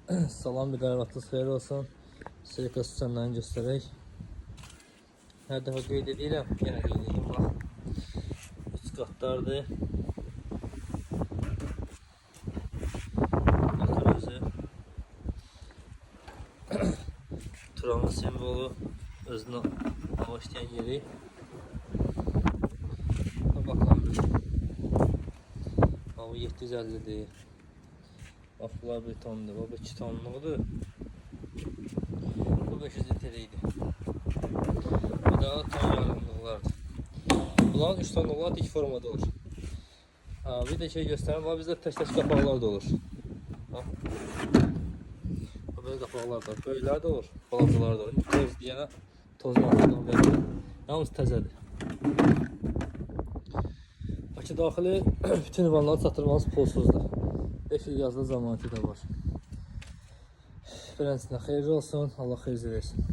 Salam, bir qərarlıq xeyir olsun. Serika sütçənlərini göstərək. Hər dəfə qeyd edirəm, yenə qeyd edirəm. Bax, 3 qatlardır. Bakır özü. Turanın simvolu, özünü hava işləyən yeri. Bakalım. Hava 750'dir. Bax, bunlar 1 tondur, bu 2 tonluqdur. Bu 500 litreydi. Bu da ton yarımlıqlardır. Bunların 3 tonluqlar dik formada olur. Bir de şey göstərim, var bizdə tək-tək qapaqlar da olur. Böyle qapaqlar da, böyüklər də olur, balacalar da olur. Toz deyənə tozlanmadan verir. Yalnız təzədir. Bakı daxili bütün ünvanları çatdırmanız pulsuzdur. 5 il yazılı zamanı da var. Beləsinə xeyirli olsun, Allah xeyirli versin.